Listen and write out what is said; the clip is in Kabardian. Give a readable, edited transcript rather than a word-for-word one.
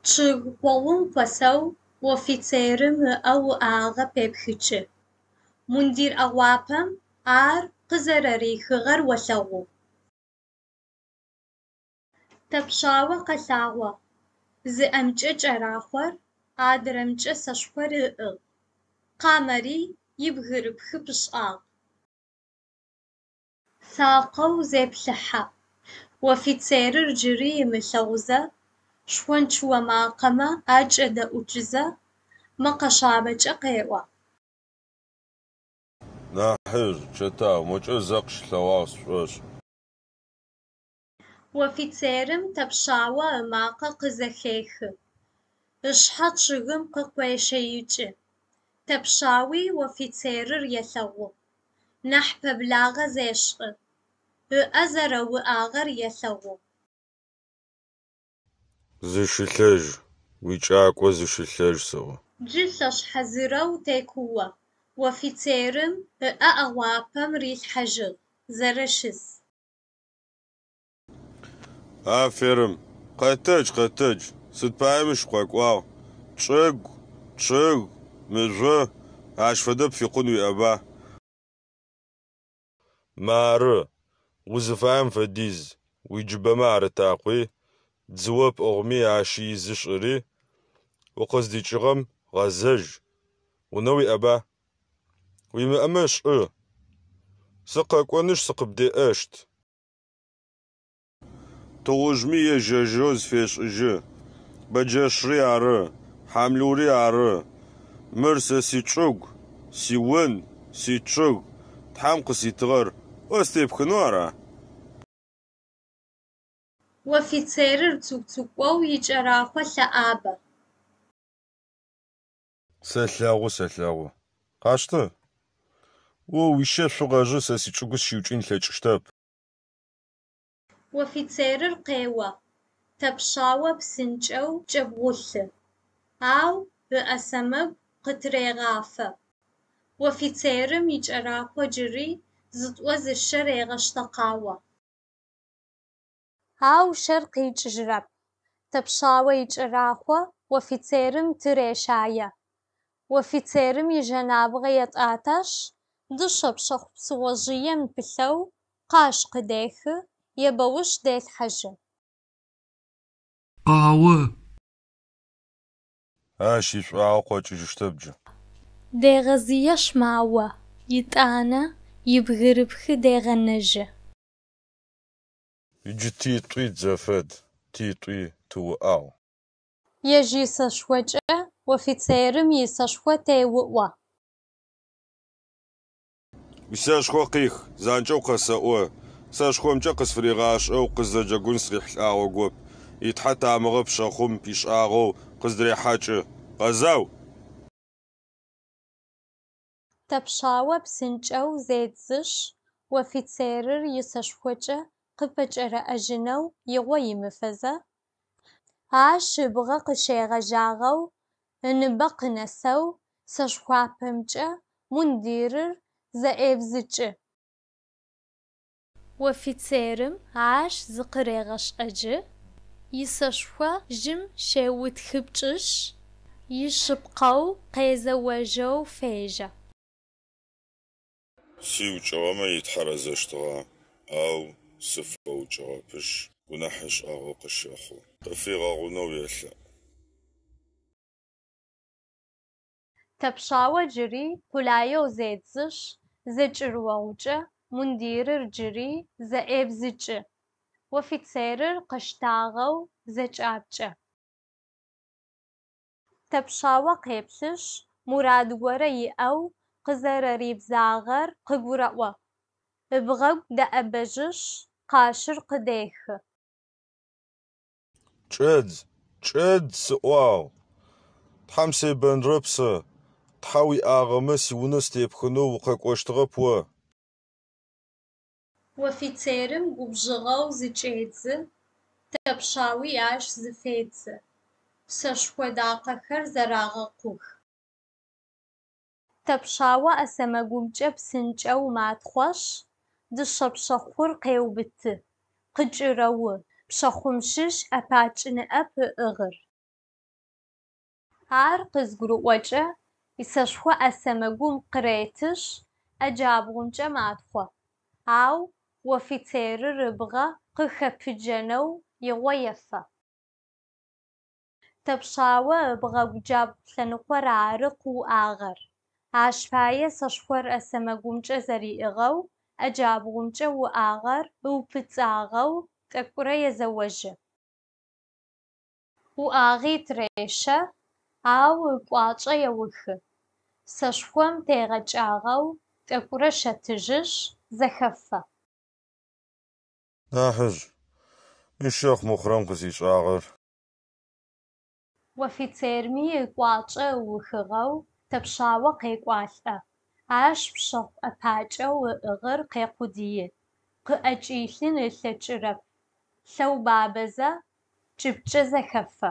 Чъыг къосэу офицерым ыӏэу ыӏагъэ пепхычы. Мундир ӏэгъуапэм ар къызэрэрихыгъэр олъэгъугъ. Тэпшъагъо къэлъагъо: зыӏэмкӏэ кӏэрахъор, адэрэмкӏэ сэшхор ыӏыгъ. Къамэри ибгырыпхы пышӏагъ. Лъакъоу зеплъыхьэ: офицерыр джыри имылъэгъузэ, шхонч омакъэмэ акӏэдэӏукӏызэ, мэкъэшъабэкӏэ къеӏо. Нахьыжь чэтау мокӏэ зэкъ щылъэгъуагъ сшӏошӏ. Офицерым тэпшъагъо ымакъэ къызэхехы. Ышъхьэ чъыгым къыкъуешъеикӏы. Тэпшъагъои офицерыр елъэгъугъ. Нахь пэблагъэ зешӏы. Ыӏэ зэрэуӏагъэр елъэгъугъ. Зыщылъэжь. Уикӏакӏо зыщылъэжь сыгъ. Джы лъэшъхьэзырэу текуо. Офицерым ыӏэ ӏэгъуапэм рилъхьэжьыгъ. Зэрэщыс. Аферым. Къэтэдж. Сыд пае мыщ къэкӏуагъ? Чъыг, мыжъо, ащ фэдэ пфикъун уиӏэба? Мары. Узыфаем фэдиз. Уиджыбэмэ арытакъуи, дзыо пӏыгъми ащи изышӏыри, укъыздикӏыгъэм гъэзэжь. Унэ уиӏэба? Уимыӏэмэ шӏу. Сыкъэкӏонышъ сыкъыбдеӏэщт. Тыгъужъми ежьэжьыгъ зыфешӏыжьы. Бэджэшъри ары, хьамлури ары. Мыр сэ сичӏыгу, сиун, сичъыг. Тхьам къыситыгъэр ӏоз тепхынэу ара? Офицерыр цугцукӏоу икӏэрахъо лъэӏабэ. Сэлъэгъу. Къаштэ. О уищэ шъугъэжъы сэ сичӏыгу сшъиукӏын лъэкӏыщтэп. Офицерыр къео: тэпшъагъо псынкӏэу кӏэбгъулъы. Ау ыӏэ сэмэгу къытырегъафэ. Офицерым икӏэрахъо джыри зытӏо зыщэ регъэщтэкъао. Ау щэр къичӏыжьырэп. Тэпшъагъо икӏэрахъо офицерым тырещае. Офицерым ижьэнабгъэ етӏатэшъ дышъэ пшъэхъу псыгъожъыем пылъэу къащ къыдехы, ебэуш делъхьэжьы. Къао. Ащ ишӏуагъэ къэкӏыжьыщтэп джы. Дегъэзые шмао. Итӏанэ ибгырыпхы дегъэнэжьы. Иджы титӏуи зэфэд. Титӏуи тыуӏагъ. Ежьисэшъокӏэ офицерым исэшъо теуӏо. Уисэшъхо къих, занкӏэу къэсэӏо. Сэшхомкӏэ къысфыригъашӏэу къыздэджэгун срихьылӏагъо гоп. Итхьэ тамыгъэ пшъэхъум пишӏагъэу къыздырехьакӏы. Къэзау. Тэпшъагъо псынкӏэу зедзышъ. Офицерыр исэшъокӏэ къыпэкӏэрэӏэжьынэу игъо имыфэзэ. Ащ ыбгъэ къыщегъэжьагъэу ыныбэ къынэсэу сэшъхуапэмкӏэ мундирыр зэӏевзыкӏы. Офицерым ащ зыкъырегъэшӏэжьы. Исэшъо жьым щеутхыпкӏышъ. Ишъыпкъэу къезэожьэу фежьэ. Сиуцӏэгъэмэ итхьэрэзэщтыгъэ. Ау сыфэуцӏэгъэпышъ. Унахьышӏагъэу къыщэхъу. Къыфигъэгъунэу елъэ. Тэпшъагъо джыри къулаеу зедзышъ. Зэкӏырыогъукӏэ мундирыр джыри зэӏевзыкӏы. Офицерыр къыштагъэу зэкӏапкӏэ. Тэпшъагъо къеплъышъ. Мурад горэ иӏэу къызэрэрибзагъэр къыгурэӏо. Ыбгъэгу дэӏэбэжьышъ. Къащыр къыдехы. Чӏэдз сыӏуагъ. Тхьам себэнэрэп сэ. Тхьэ уиӏагъэмэ сиунэ степхынэу укъэкӏощтыгъэп о. Офицерым губжыгъэу зыкӏедзы. Тэпшъагъои ащ зыфедзы. Сэшхо дахэхэр зэрагъэкъух. Тэпшъагъо ӏэсэмэгумкӏэ псынкӏэу матхъошъ. Дышъэ пшъэхъур къеубыты. Къыкӏырэу пшъэхъум щыщ ӏэпакӏыныӏэп ыӏыгъыр. ар къызгурыӏокӏэ исэшхо ӏэсэмэгум къыретышъ ӏэджабгъумкӏэ матхъо, ау офицерыр ыбгъэ къыхэпыджэнэу игъо ефэ. Тэпшъагъо ыбгъэгу джабгъу лъэныкъор ары къыуӏагъэр. Ащ пае сэшхор ӏэсэмэгумкӏэ зэриӏыгъэу ӏэджабгъумкӏэ уӏагъэр ыупыцӏагъэу t'ek'ure езэожьы. Уӏагъитӏ рещэ, ау кӏуачӏэ еухы. Сэшхом тегъэкӏагъэу t'ek'ure щэтыжьышъ, зэхэфэ. Нахьыжь, мыщэхъу мухъурэм къызищӏагъэр. Офицерми кӏуачӏэ ыухыгъэу тэпшъагъо къекӏуалӏэ. Ащ пщэхъу ӏэпакӏэу ыӏыгъыр къекъудые. Къыӏэкӏилъын ылъэкӏырэп. Лъэу бабэзэ, кӏыпкӏэ зэхэфэ.